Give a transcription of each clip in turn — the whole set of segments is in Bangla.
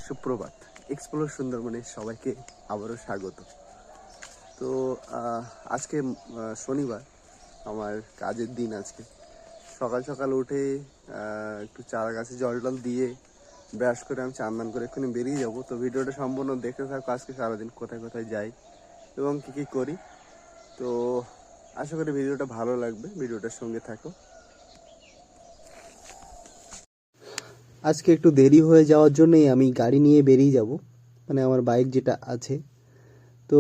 সুপ্রভাত। এক্সপ্লোর সুন্দরবনে সবাইকে আবারও স্বাগত। তো আজকে শনিবার, আমার কাজের দিন। আজকে সকাল সকাল উঠে একটু চারা গাছে জল টল দিয়ে ব্রাশ করে আমি চান করে এক্ষুনি বেরিয়ে যাবো। তো ভিডিওটা সম্পূর্ণ দেখতে থাকো। আজকে সারাদিন কোথায় কোথায় যাই এবং কী কী করি। তো আশা করি ভিডিওটা ভালো লাগবে, ভিডিওটার সঙ্গে থাকো। আজকে একটু দেরি হয়ে যাওয়ার জন্যই আমি গাড়ি নিয়ে বেরিয়ে যাব, মানে আমার বাইক যেটা আছে। তো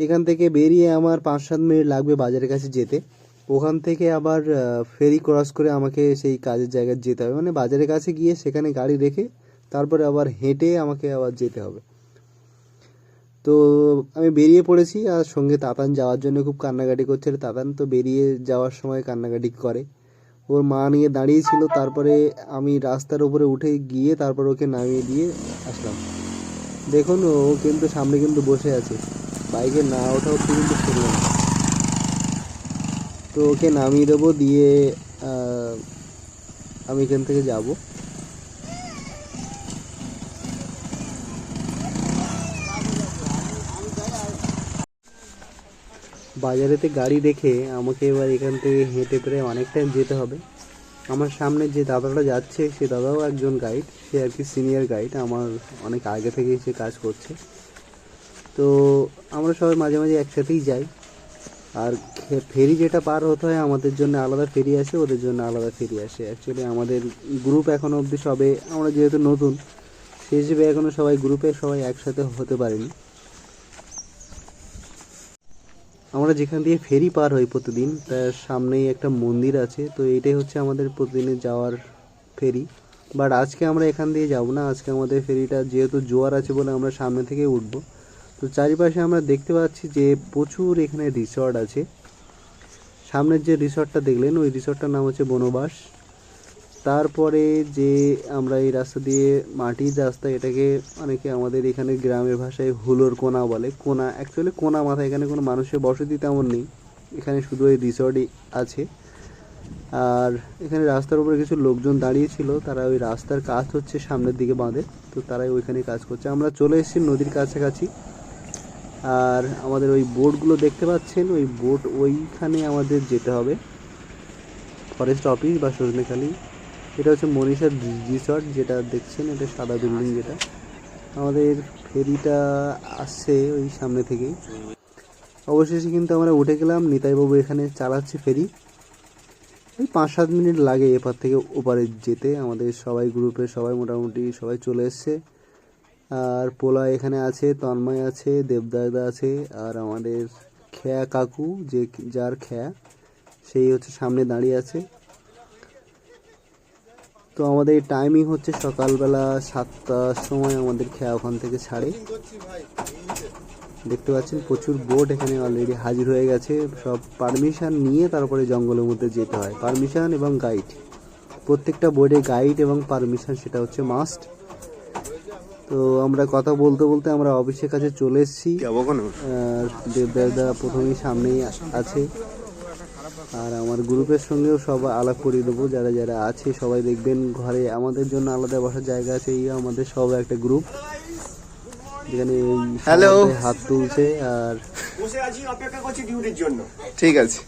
এখান থেকে বেরিয়ে আমার 5-7 মিনিট লাগবে বাজারের কাছে যেতে। ওখান থেকে আবার ফেরি ক্রস করে আমাকে সেই কাজের জায়গায় যেতে হবে, মানে বাজারের কাছে গিয়ে সেখানে গাড়ি রেখে তারপরে আবার হেঁটে আমাকে আবার যেতে হবে। তো আমি বেরিয়ে পড়েছি, আর সঙ্গে তাতান যাওয়ার জন্য খুব কান্নাকাটি করছিল। তাতান তো বেরিয়ে যাওয়ার সময় কান্নাকাটি করে, ওর মা নিয়ে দাঁড়িয়েছিল। তারপরে আমি রাস্তার উপরে উঠে গিয়ে তারপর ওকে নামিয়ে দিয়ে আসলাম। দেখুন, ও কিন্তু সামনে কিন্তু বসে আছে, বাইকে না ওঠা অব্দি কিন্তু শুনল না। তো ওকে নামিয়ে দেবো, দিয়ে আমি এখান থেকে যাব। বাজারেতে গাড়ি রেখে আমাকে এবার এখান থেকে হেঁটে প্রায় অনেক টাইম যেতে হবে। আমার সামনে যে দাদাটা যাচ্ছে সে দাদাও একজন গাইড, সে আর কি সিনিয়র গাইড, আমার অনেক আগে থেকেই সে কাজ করছে। তো আমরা সবাই মাঝে মাঝে একসাথেই যাই। আর ফেরি যেটা পার হতে হয় আমাদের জন্য আলাদা ফেরি আসে, ওদের জন্য আলাদা ফেরি আসে। অ্যাকচুয়ালি আমাদের গ্রুপ এখনও অবধি সবে, আমরা যেহেতু নতুন সেই হিসেবে এখনও সবাই গ্রুপে সবাই একসাথে হতে পারিনি। আমরা যেখান দিয়ে ফেরি পার হই প্রতিদিন, তার সামনেই একটা মন্দির আছে। তো এইটাই হচ্ছে আমাদের প্রতিদিনের যাওয়ার ফেরি। বাট আজকে আমরা এখান দিয়ে যাব না, আজকে আমাদের ফেরিটা যেহেতু জোয়ার আছে বলে আমরা সামনে থেকে উঠব। তো চারিপাশে আমরা দেখতে পাচ্ছি যে প্রচুর এখানে রিসর্ট আছে। সামনের যে রিসর্টটা দেখলেন ওই রিসর্টটার নাম হচ্ছে বনবাস। তারপরে যে আমরা এই রাস্তা দিয়ে, মাটির রাস্তা, এটাকে অনেকে আমাদের এখানে গ্রামের ভাষায় হুলোর কোনা বলে। কোনা অ্যাকচুয়ালি কোনা মাথা, এখানে কোনো মানুষের বসতি তেমন নেই, এখানে শুধু এই রিসর্টই আছে। আর এখানে রাস্তার উপরে কিছু লোকজন দাঁড়িয়েছিল, তারা ওই রাস্তার কাজ হচ্ছে সামনের দিকে বাঁধে, তো তারাই ওইখানে কাজ করছে। আমরা চলে এসেছি নদীর কাছাকাছি। আর আমাদের ওই বোটগুলো দেখতে পাচ্ছেন, ওই বোট ওইখানে আমাদের যেতে হবে, ফরেস্ট অফিস বা সজনেখালি। এটা হচ্ছে মনীষার রিসর্ট, যেটা দেখছেন, এটা সাদা বিল্ডিং। যেটা আমাদের ফেরিটা আসছে ওই সামনে থেকেই। অবশেষে কিন্তু আমরা উঠে গেলাম। নিতাইবাবু এখানে চালাচ্ছে ফেরি। ওই 5-7 মিনিট লাগে এপার থেকে ওপারে যেতে। আমাদের সবাই গ্রুপে সবাই মোটামুটি সবাই চলে এসছে। আর পোলা এখানে আছে, তন্ময় আছে, দেবদাদা আছে, আর আমাদের খেয়া কাকু, যে যার খেয়া, সেই হচ্ছে সামনে দাঁড়িয়ে আছে। তো আমাদের টাইমিং হচ্ছে সকালবেলা 7টার সময় আমাদের খেয়া ওখান থেকে ছাড়ে। দেখতে পাচ্ছেন প্রচুর বোট এখানে অলরেডি হাজির হয়ে গেছে। সব পারমিশন নিয়ে তারপরে জঙ্গলের মধ্যে যেতে হয়, পারমিশন এবং গাইড। প্রত্যেকটা বোর্ডে গাইড এবং পারমিশন, সেটা হচ্ছে মাস্ট। তো আমরা কথা বলতে বলতে আমরা অফিসের কাছে চলে এসেছি। দেবদাদা প্রথমেই সামনেই আছে, আর আমার গ্রুপের সঙ্গেও সব আলাপ করিয়ে দেবো। যারা যারা আছে সবাই দেখবেন, ঘরে আমাদের জন্য আলাদা বসার জায়গা আছে। এই আমাদের সব একটা গ্রুপ, যেখানে হ্যালো হাত তুলছে আর বসে আছি, অপেক্ষা করছি ডিউটির জন্য। ঠিক আছে।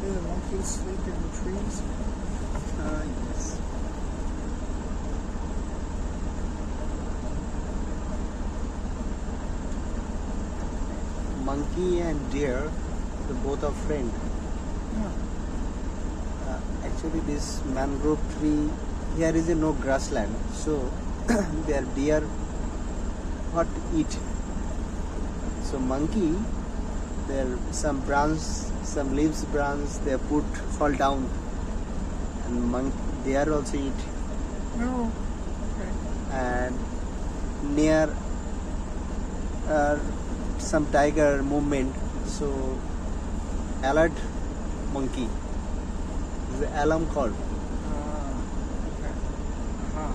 Do the monkeys sleep in the trees? Yes. Monkey and deer, the both are friend. Yeah. Actually, this mangrove tree here is a no grassland, so their deer what to eat. So monkey, there some branch, some leaves branch they put fall down, and monkey deer also eat. No. Okay. And near some tiger movement, so alert monkey is the alarm call. Okay. Uh-huh.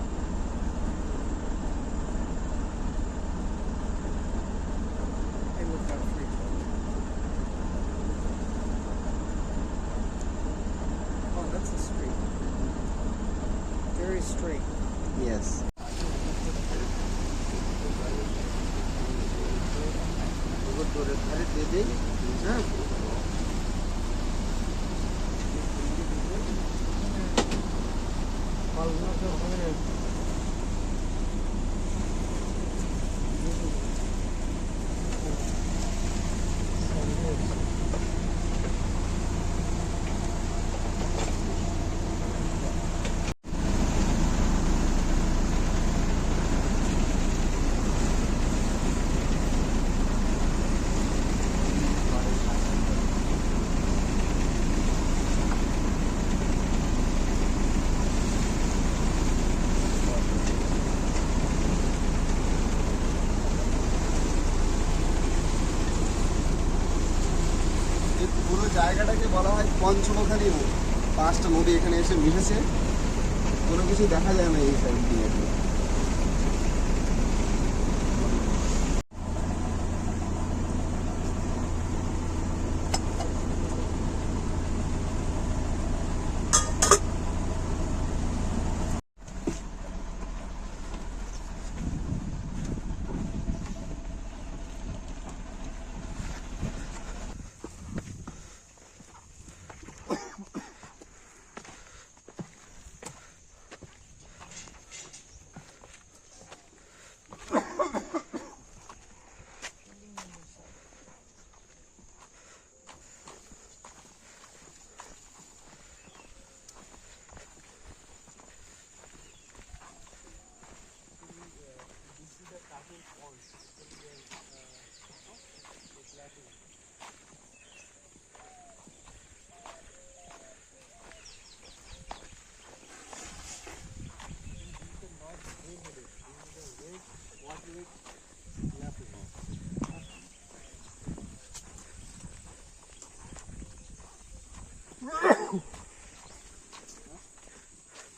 They look out for each other. Oh, that's a street. Very straight. Yes. এই পুরো জায়গাটাকে বলা হয় পঞ্চমখালী নদী। পাঁচটা নদী এখানে এসে মিশেছে, কোনো কিছু দেখা যায় না এই সাইড দিয়ে।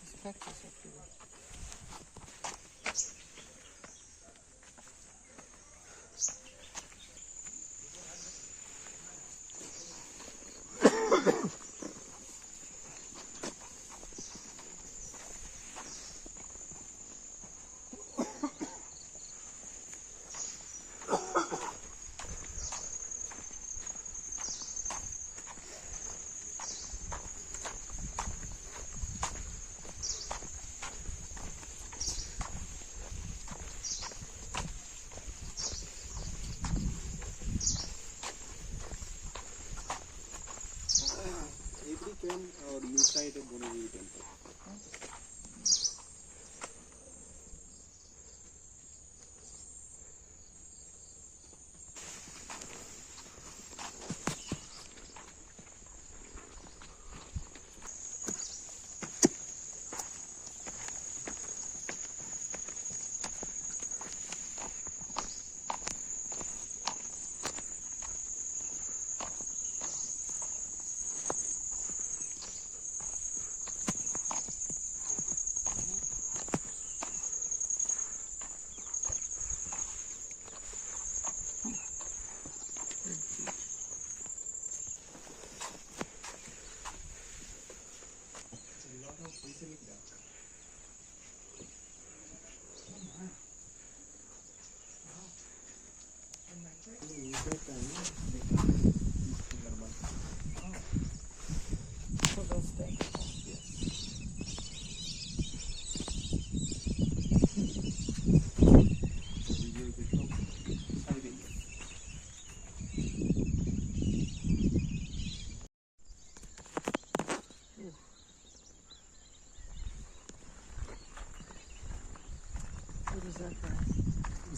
There's cactus everywhere. Every camp or you side of Bonaviri temple.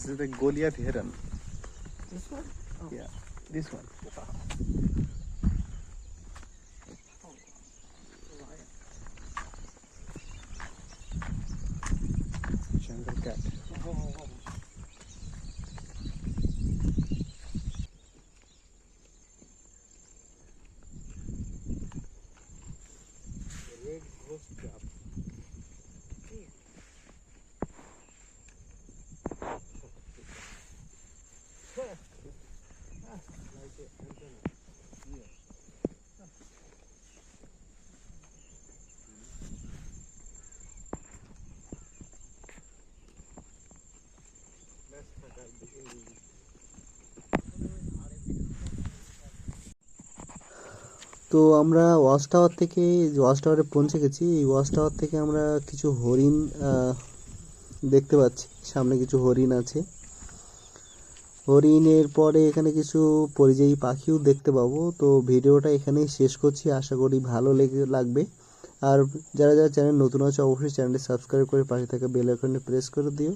is the Goliath heron. This one? Oh. Yeah, this one. Wow. Oh. Lion. Jungle cat. Oh. red ghost crab. তো আমরা ওয়াচ টাওয়ার থেকে ওয়াচ টাওয়ারে পৌঁছে গেছি। এই ওয়াচ টাওয়ার থেকে আমরা কিছু হরিণ দেখতে পাচ্ছি, সামনে কিছু হরিণ আছে। হরিণের পরে এখানে কিছু পরিযায়ী পাখিও দেখতে পাবো। তো ভিডিওটা এখানেই শেষ করছি, আশা করি ভালো লাগবে। আর যারা যারা চ্যানেল নতুন আছে অবশ্যই চ্যানেলটি সাবস্ক্রাইব করে পাশে থাকা বেল আইকনটি প্রেস করে দিও।